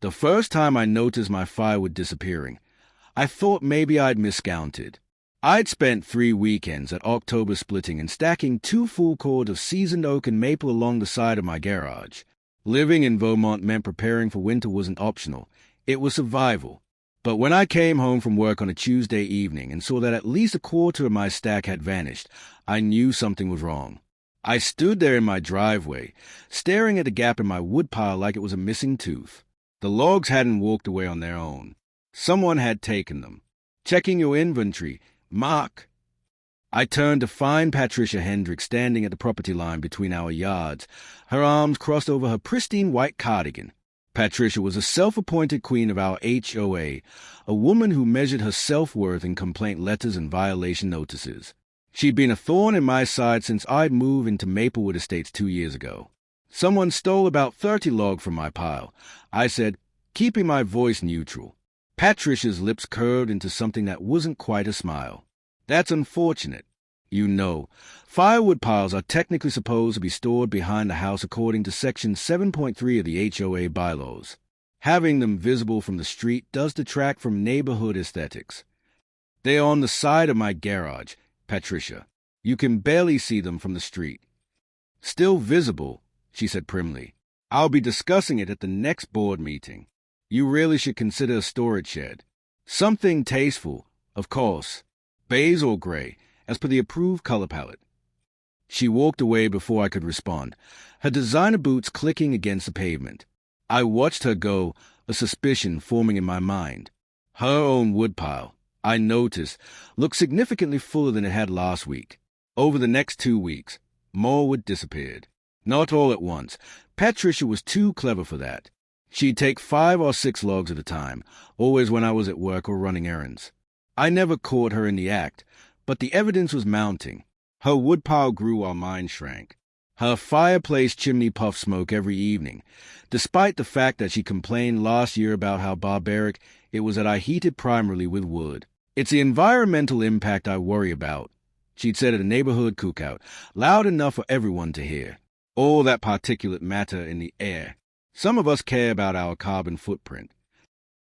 The first time I noticed my firewood disappearing, I thought maybe I'd miscounted. I'd spent 3 weekends at October splitting and stacking 2 full cords of seasoned oak and maple along the side of my garage. Living in Vermont meant preparing for winter wasn't optional. It was survival. But when I came home from work on a Tuesday evening and saw that at least a quarter of my stack had vanished, I knew something was wrong. I stood there in my driveway, staring at the gap in my woodpile like it was a missing tooth. The logs hadn't walked away on their own. Someone had taken them. Checking your inventory, Mark. I turned to find Patricia Hendricks standing at the property line between our yards, her arms crossed over her pristine white cardigan. Patricia was a self-appointed queen of our HOA, a woman who measured her self-worth in complaint letters and violation notices. She'd been a thorn in my side since I'd moved into Maplewood Estates 2 years ago. Someone stole about 30 logs from my pile, I said, keeping my voice neutral. Patricia's lips curved into something that wasn't quite a smile. That's unfortunate. You know, firewood piles are technically supposed to be stored behind the house according to Section 7.3 of the HOA bylaws. Having them visible from the street does detract from neighborhood aesthetics. They are on the side of my garage, Patricia. You can barely see them from the street. Still visible, she said primly. I'll be discussing it at the next board meeting. You really should consider a storage shed. Something tasteful, of course. Beige or gray, as per the approved color palette. She walked away before I could respond, her designer boots clicking against the pavement. I watched her go, a suspicion forming in my mind. Her own woodpile, I noticed, looked significantly fuller than it had last week. Over the next 2 weeks, more wood disappeared. Not all at once. Patricia was too clever for that. She'd take 5 or 6 logs at a time, always when I was at work or running errands. I never caught her in the act, but the evidence was mounting. Her woodpile grew while mine shrank. Her fireplace chimney puffed smoke every evening, despite the fact that she complained last year about how barbaric it was that I heated primarily with wood. It's the environmental impact I worry about, she'd said at a neighborhood cookout, loud enough for everyone to hear. All that particulate matter in the air. Some of us care about our carbon footprint.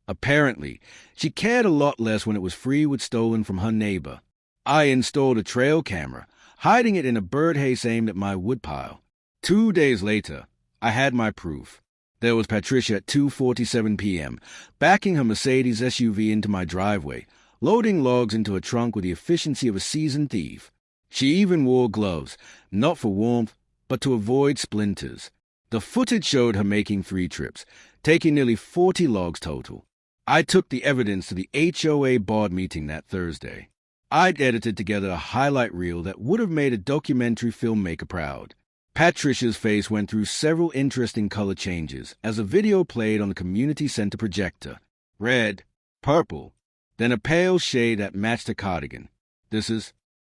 Apparently, she cared a lot less when it was free wood stolen from her neighbor. I installed a trail camera, hiding it in a birdhouse aimed at my woodpile. 2 days later, I had my proof. There was Patricia at 2:47 p.m., backing her Mercedes SUV into my driveway, loading logs into a trunk with the efficiency of a seasoned thief. She even wore gloves, not for warmth, but to avoid splinters. The footage showed her making 3 trips, taking nearly 40 logs total. I took the evidence to the HOA board meeting that Thursday. I'd edited together a highlight reel that would have made a documentary filmmaker proud. Patricia's face went through several interesting color changes as the video played on the community center projector. Red, purple, then a pale shade that matched her cardigan.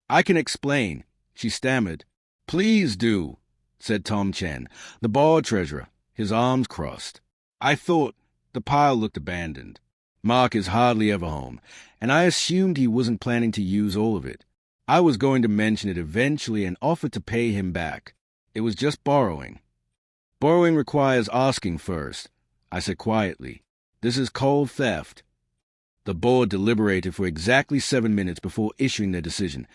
I can explain, she stammered. Please do, said Tom Chen, the board treasurer, his arms crossed. I thought the pile looked abandoned. Mark is hardly ever home, and I assumed he wasn't planning to use all of it. I was going to mention it eventually and offer to pay him back. It was just borrowing. Borrowing requires asking first, I said quietly. This is cold theft. The board deliberated for exactly 7 minutes before issuing their decision.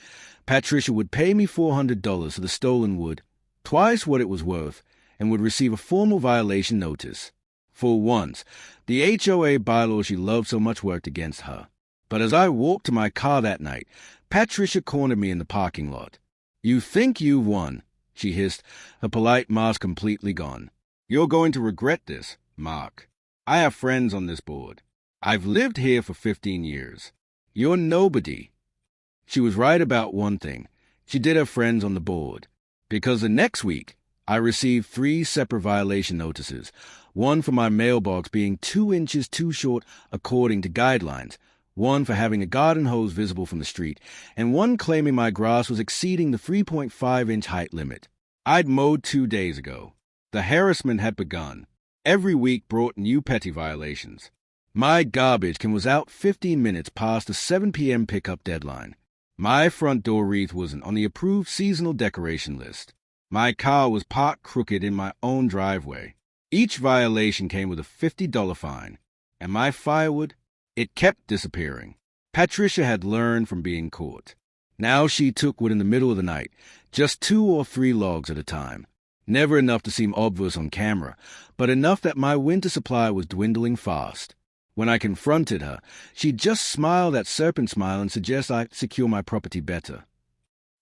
Patricia would pay me $400 for the stolen wood, twice what it was worth, and would receive a formal violation notice. For once, the HOA bylaw she loved so much worked against her. But as I walked to my car that night, Patricia cornered me in the parking lot. You think you've won, she hissed, her polite mask completely gone. You're going to regret this, Mark. I have friends on this board. I've lived here for 15 years. You're nobody. She was right about one thing. She did have friends on the board. Because the next week, I received 3 separate violation notices, one for my mailbox being 2 inches too short according to guidelines, one for having a garden hose visible from the street, and one claiming my grass was exceeding the 3.5-inch height limit. I'd mowed 2 days ago. The harassment had begun. Every week brought new petty violations. My garbage can was out 15 minutes past the 7 p.m. pickup deadline. My front door wreath wasn't on the approved seasonal decoration list. My car was parked crooked in my own driveway. Each violation came with a $50 fine, and my firewood, it kept disappearing. Patricia had learned from being caught. Now she took wood in the middle of the night, just 2 or 3 logs at a time. Never enough to seem obvious on camera, but enough that my winter supply was dwindling fast. When I confronted her, she'd just smile that serpent smile and suggest I secure my property better.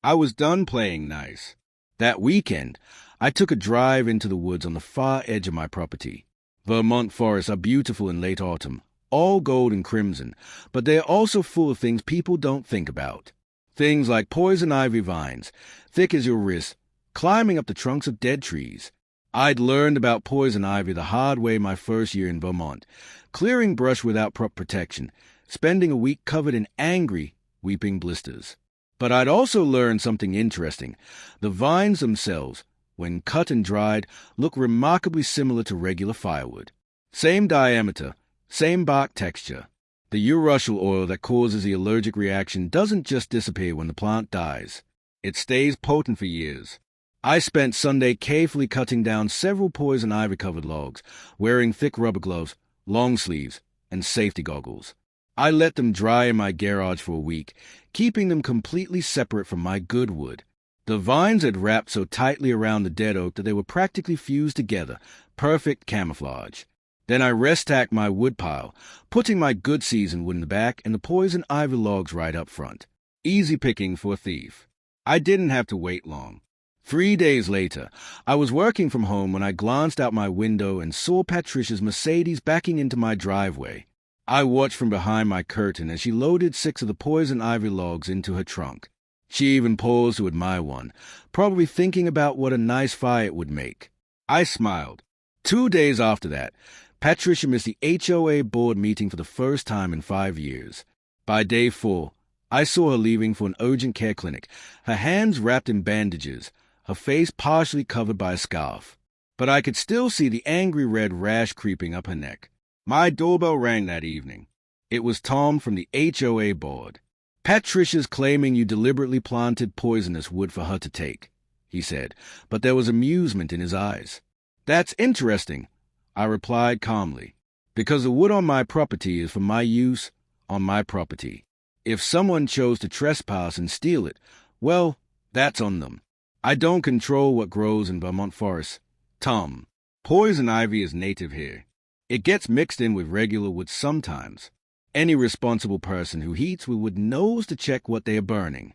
I was done playing nice. That weekend, I took a drive into the woods on the far edge of my property. Vermont forests are beautiful in late autumn, all gold and crimson, but they are also full of things people don't think about. Things like poison ivy vines, thick as your wrist, climbing up the trunks of dead trees. I'd learned about poison ivy the hard way my first year in Vermont, clearing brush without proper protection, spending a week covered in angry, weeping blisters. But I'd also learned something interesting. The vines themselves, when cut and dried, look remarkably similar to regular firewood. Same diameter, same bark texture. The urushiol oil that causes the allergic reaction doesn't just disappear when the plant dies. It stays potent for years. I spent Sunday carefully cutting down several poison ivy-covered logs, wearing thick rubber gloves, long sleeves, and safety goggles. I let them dry in my garage for a week, keeping them completely separate from my good wood. The vines had wrapped so tightly around the dead oak that they were practically fused together, perfect camouflage. Then I rest-stacked my woodpile, putting my good seasoned wood in the back and the poison ivy logs right up front. Easy picking for a thief. I didn't have to wait long. 3 days later, I was working from home when I glanced out my window and saw Patricia's Mercedes backing into my driveway. I watched from behind my curtain as she loaded 6 of the poison ivy logs into her trunk. She even paused to admire one, probably thinking about what a nice fire it would make. I smiled. 2 days after that, Patricia missed the HOA board meeting for the first time in 5 years. By day 4, I saw her leaving for an urgent care clinic, her hands wrapped in bandages, her face partially covered by a scarf. But I could still see the angry red rash creeping up her neck. My doorbell rang that evening. It was Tom from the HOA board. "Patricia's claiming you deliberately planted poisonous wood for her to take," he said, but there was amusement in his eyes. "That's interesting," I replied calmly, "because the wood on my property is for my use on my property. If someone chose to trespass and steal it, well, that's on them. I don't control what grows in Vermont forests. Tom, poison ivy is native here. It gets mixed in with regular wood sometimes. Any responsible person who heats with wood knows to check what they are burning."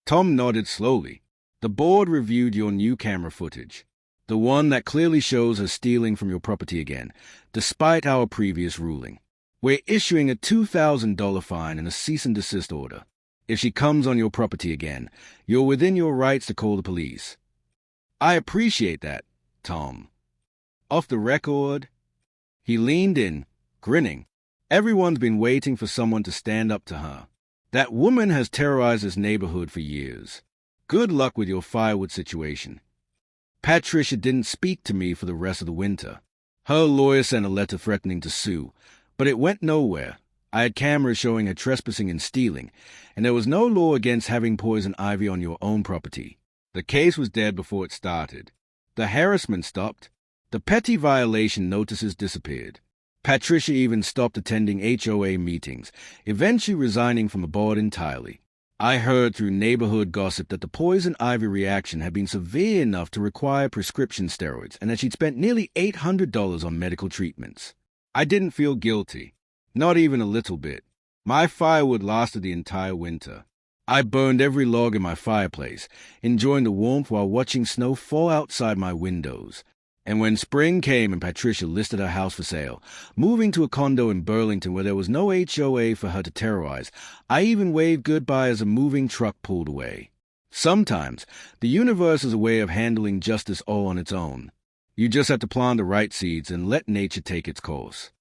Tom nodded slowly. "The board reviewed your new camera footage, the one that clearly shows her stealing from your property again, despite our previous ruling. We're issuing a $2,000 fine and a cease and desist order. If she comes on your property again, you're within your rights to call the police." "I appreciate that, Tom. Off the record." He leaned in, grinning. "Everyone's been waiting for someone to stand up to her. That woman has terrorized this neighborhood for years. Good luck with your firewood situation." Patricia didn't speak to me for the rest of the winter. Her lawyer sent a letter threatening to sue, but it went nowhere. I had cameras showing her trespassing and stealing, and there was no law against having poison ivy on your own property. The case was dead before it started. The harassment stopped. The petty violation notices disappeared. Patricia even stopped attending HOA meetings, eventually resigning from the board entirely. I heard through neighborhood gossip that the poison ivy reaction had been severe enough to require prescription steroids and that she'd spent nearly $800 on medical treatments. I didn't feel guilty. Not even a little bit. My firewood lasted the entire winter. I burned every log in my fireplace, enjoying the warmth while watching snow fall outside my windows. And when spring came and Patricia listed her house for sale, moving to a condo in Burlington where there was no HOA for her to terrorize, I even waved goodbye as a moving truck pulled away. Sometimes, the universe is a way of handling justice all on its own. You just have to plant the right seeds and let nature take its course.